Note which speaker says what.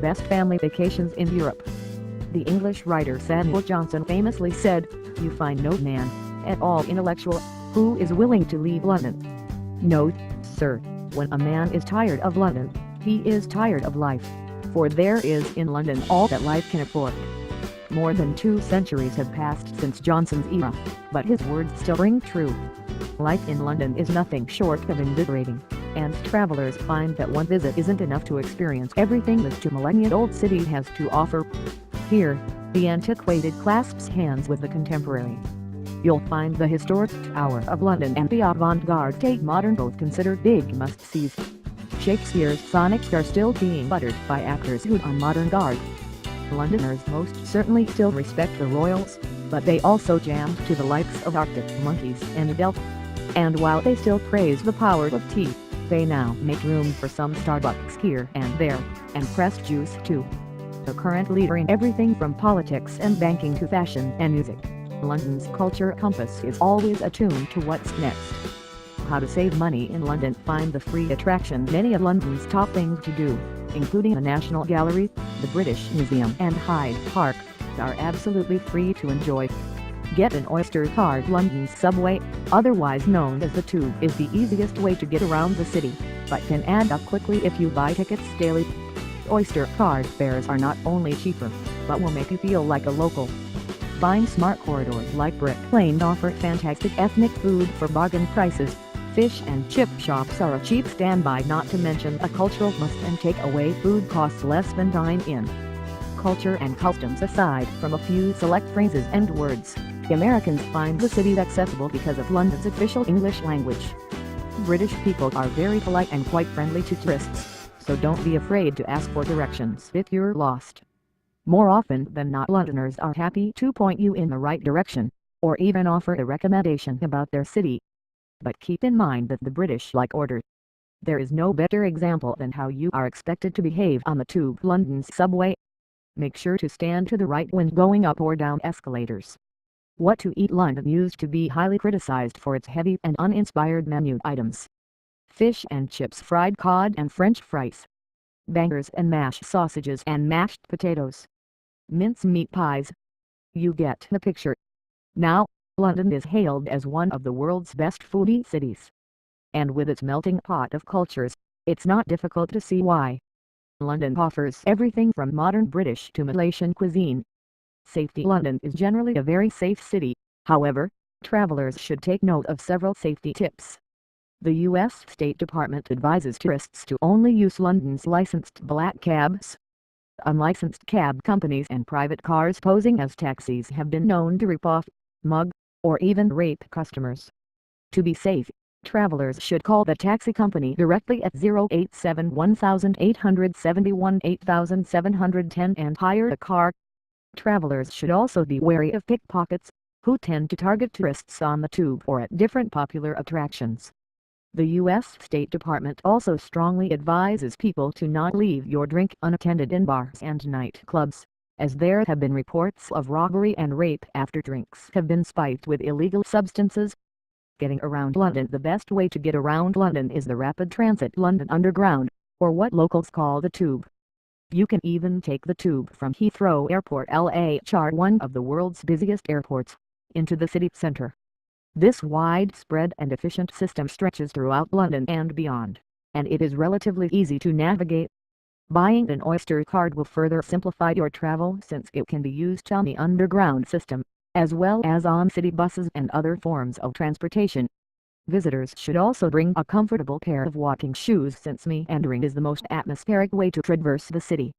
Speaker 1: Best family vacations in Europe. The English writer Samuel Johnson famously said, "You find no man, at all intellectual, who is willing to leave London. No, sir, when a man is tired of London, he is tired of life, for there is in London all that life can afford." More than 2 centuries have passed since Johnson's era, but his words still ring true. Life in London is nothing short of invigorating, and travelers find that one visit isn't enough to experience everything this two-millennia-old city has to offer. Here, the antiquated clasps hands with the contemporary. You'll find the historic Tower of London and the avant-garde Tate Modern, both considered big must-sees. Shakespeare's sonnets are still being uttered by actors who on modern guard. Londoners most certainly still respect the royals, but they also jam to the likes of Arctic Monkeys and Adele. And while they still praise the power of tea, they now make room for some Starbucks here and there, and pressed juice too. The current leader in everything from politics and banking to fashion and music, London's culture compass is always attuned to what's next. How to save money in London? Find the free attractions. Many of London's top things to do, including the National Gallery, the British Museum and Hyde Park, are absolutely free to enjoy. Get an Oyster card. London's subway, otherwise known as the Tube, is the easiest way to get around the city, but can add up quickly if you buy tickets daily. Oyster card fares are not only cheaper, but will make you feel like a local. Find smart corridors like Brick Lane offer fantastic ethnic food for bargain prices. Fish and chip shops are a cheap standby, not to mention a cultural must, and takeaway food costs less than dine-in. Culture and customs aside from a few select phrases and words, Americans find the city accessible because of London's official English language. British people are very polite and quite friendly to tourists, so don't be afraid to ask for directions if you're lost. More often than not, Londoners are happy to point you in the right direction, or even offer a recommendation about their city. But keep in mind that the British like order. There is no better example than how you are expected to behave on the Tube. London's subway. Make sure to stand to the right when going up or down escalators. What to eat? London used to be highly criticized for its heavy and uninspired menu items. Fish and chips, fried cod and French fries. Bangers and mashed sausages and mashed potatoes. Mince meat pies. You get the picture. Now, London is hailed as one of the world's best foodie cities. And with its melting pot of cultures, it's not difficult to see why. London offers everything from modern British to Malaysian cuisine. Safety. London is generally a very safe city, however, travelers should take note of several safety tips. The U.S. State Department advises tourists to only use London's licensed black cabs. Unlicensed cab companies and private cars posing as taxis have been known to rip off, mug, or even rape customers. To be safe, travelers should call the taxi company directly at 087-1871-8710 and hire a car. Travelers should also be wary of pickpockets, who tend to target tourists on the Tube or at different popular attractions. The U.S. State Department also strongly advises people to not leave your drink unattended in bars and nightclubs, as there have been reports of robbery and rape after drinks have been spiked with illegal substances. Getting around London. The best way to get around London is the Rapid Transit London Underground, or what locals call the Tube. You can even take the Tube from Heathrow Airport, LHR, one of the world's busiest airports, into the city centre. This widespread and efficient system stretches throughout London and beyond, and it is relatively easy to navigate. Buying an Oyster card will further simplify your travel since it can be used on the underground system, as well as on city buses and other forms of transportation. Visitors should also bring a comfortable pair of walking shoes since meandering is the most atmospheric way to traverse the city.